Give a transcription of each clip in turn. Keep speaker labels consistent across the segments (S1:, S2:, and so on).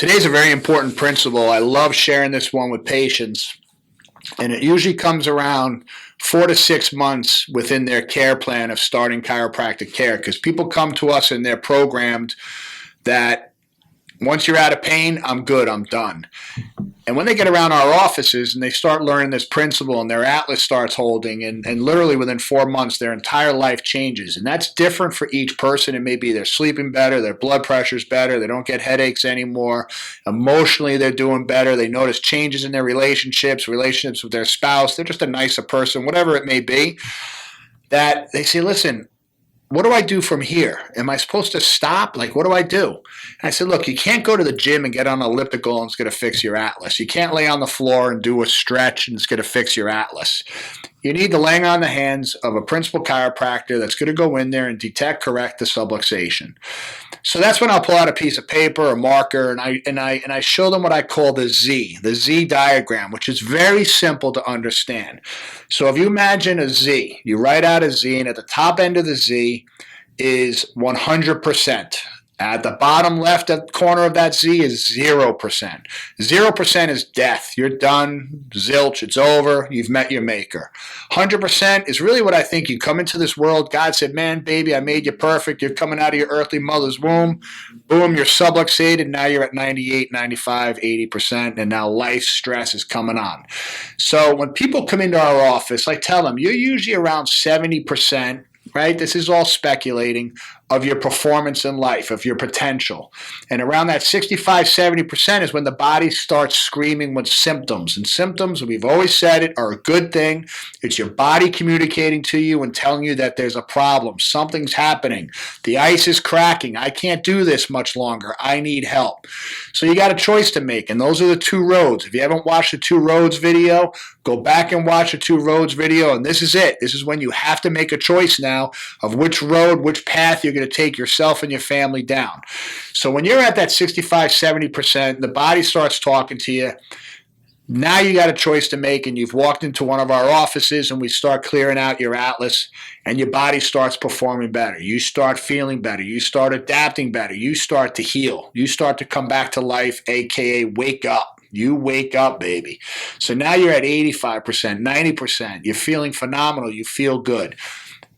S1: Today's a very important principle. I love sharing this one with patients, and it usually comes around 4 to 6 months within their care plan of starting chiropractic care, because people come to us and they're programmed that once you're out of pain, I'm good, I'm done. And when they get around our offices and they start learning this principle and their atlas starts holding, and literally within 4 months, their entire life changes. And that's different for each person. It may be they're sleeping better, their blood pressure's better, they don't get headaches anymore. Emotionally, they're doing better. They notice changes in their relationships with their spouse. They're just a nicer person, whatever it may be. That they say, listen, what do I do from here? Am I supposed to stop? Like, what do I do? And I said, look, you can't go to the gym and get on an elliptical and it's going to fix your atlas. You can't lay on the floor and do a stretch and it's going to fix your atlas. You need to lay on the hands of a principal chiropractor that's going to go in there and detect, correct the subluxation. So that's when I'll pull out a piece of paper, a marker, and I show them what I call the Z diagram, which is very simple to understand. So if you imagine a Z, you write out a Z, and at the top end of the Z is 100%. At the bottom left corner of that Z is 0%. 0% is death. You're done. Zilch. It's over. You've met your maker. 100% is really what I think. You come into this world. God said, man, baby, I made you perfect. You're coming out of your earthly mother's womb. Boom, you're subluxated. Now you're at 98, 95, 80%. And now life stress is coming on. So when people come into our office, I tell them, you're usually around 70%. Right? This is all speculating of your performance in life, of your potential. And around that 65, 70% is when the body starts screaming with symptoms. And symptoms, we've always said it, are a good thing. It's your body communicating to you and telling you that there's a problem. Something's happening. The ice is cracking. I can't do this much longer. I need help. So you got a choice to make. And those are the two roads. If you haven't watched the two roads video, go back and watch the two roads video. And this is it. This is when you have to make a choice now of which road, which path you're going to take yourself and your family down. So when you're at that 65, 70%, the body starts talking to you. Now you got a choice to make, and you've walked into one of our offices and we start clearing out your atlas, and your body starts performing better. You start feeling better. You start adapting better. You start to heal. You start to come back to life, aka wake up. You wake up, baby. So now you're at 85%, 90%. You're feeling phenomenal. You feel good.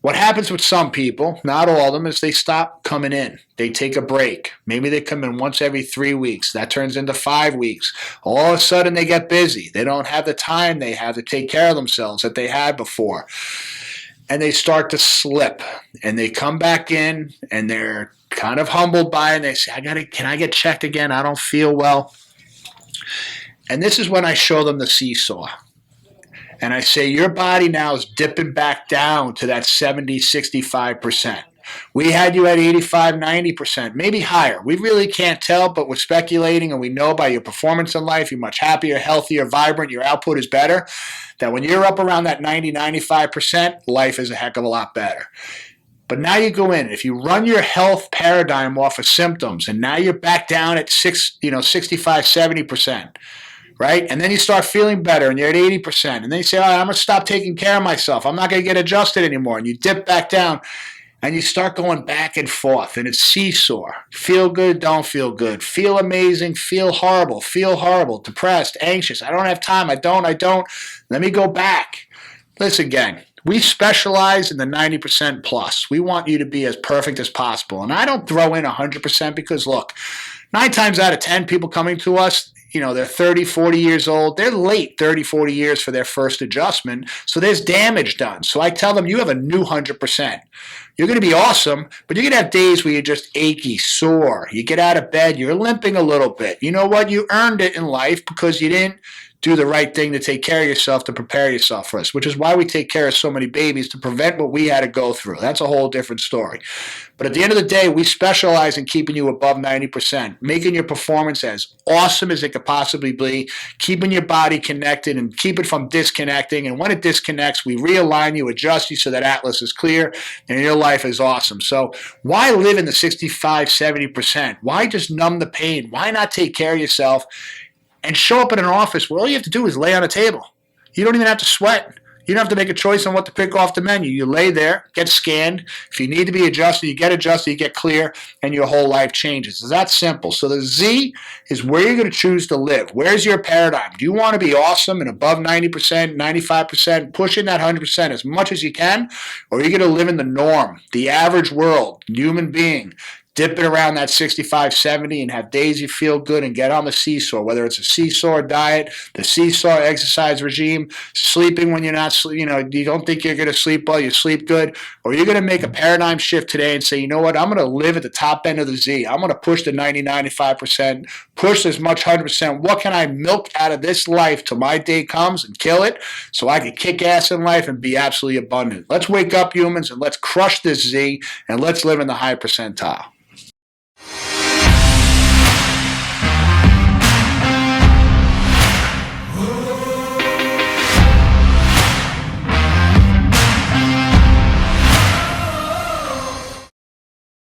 S1: What happens with some people, not all of them, is they stop coming in. They take a break. Maybe they come in once every 3 weeks. That turns into 5 weeks. All of a sudden, they get busy. They don't have the time they have to take care of themselves that they had before. And they start to slip. And they come back in, and they're kind of humbled by it. And they say, can I get checked again? I don't feel well. And this is when I show them the seesaw. And I say, your body now is dipping back down to that 70, 65%. We had you at 85, 90%, maybe higher. We really can't tell, but we're speculating, and we know by your performance in life, you're much happier, healthier, vibrant, your output is better, that when you're up around that 90, 95%, life is a heck of a lot better. But now you go in, if you run your health paradigm off of symptoms, and now you're back down at 65, 70%. Right? And then you start feeling better and you're at 80%. And then you say, all right, I'm going to stop taking care of myself. I'm not going to get adjusted anymore. And you dip back down and you start going back and forth. And it's seesaw. Feel good, don't feel good. Feel amazing, feel horrible, depressed, anxious. I don't have time. I don't. Let me go back. Listen, gang. We specialize in the 90% plus. We want you to be as perfect as possible. And I don't throw in 100% because, look, 9 times out of 10 people coming to us, they're 30, 40 years old. They're late 30, 40 years for their first adjustment. So there's damage done. So I tell them, you have a new 100%. You're going to be awesome, but you're going to have days where you're just achy, sore. You get out of bed, you're limping a little bit. You know what? You earned it in life because you didn't do the right thing to take care of yourself, to prepare yourself for us, which is why we take care of so many babies, to prevent what we had to go through. That's a whole different story. But at the end of the day, we specialize in keeping you above 90%, making your performance as awesome as it could possibly be, keeping your body connected and keep it from disconnecting. And when it disconnects, we realign you, adjust you so that atlas is clear and your life is awesome. So why live in the 65, 70%? Why just numb the pain? Why not take care of yourself and show up in an office where all you have to do is lay on a table? You don't even have to sweat. You don't have to make a choice on what to pick off the menu. You lay there, get scanned. If you need to be adjusted, you get adjusted, you get clear, and your whole life changes. It's that simple. So the Z is where you're going to choose to live. Where's your paradigm? Do you want to be awesome and above 90%, 95%, pushing that 100% as much as you can? Or are you going to live in the norm, the average world, human being? Dip it around that 65, 70 and have days you feel good and get on the seesaw, whether it's a seesaw diet, the seesaw exercise regime, sleeping when you're not, you don't think you're going to sleep well, you sleep good, or you're going to make a paradigm shift today and say, you know what, I'm going to live at the top end of the Z. I'm going to push the 90, 95%, push as much 100%. What can I milk out of this life till my day comes and kill it so I can kick ass in life and be absolutely abundant? Let's wake up, humans, and let's crush this Z and let's live in the high percentile.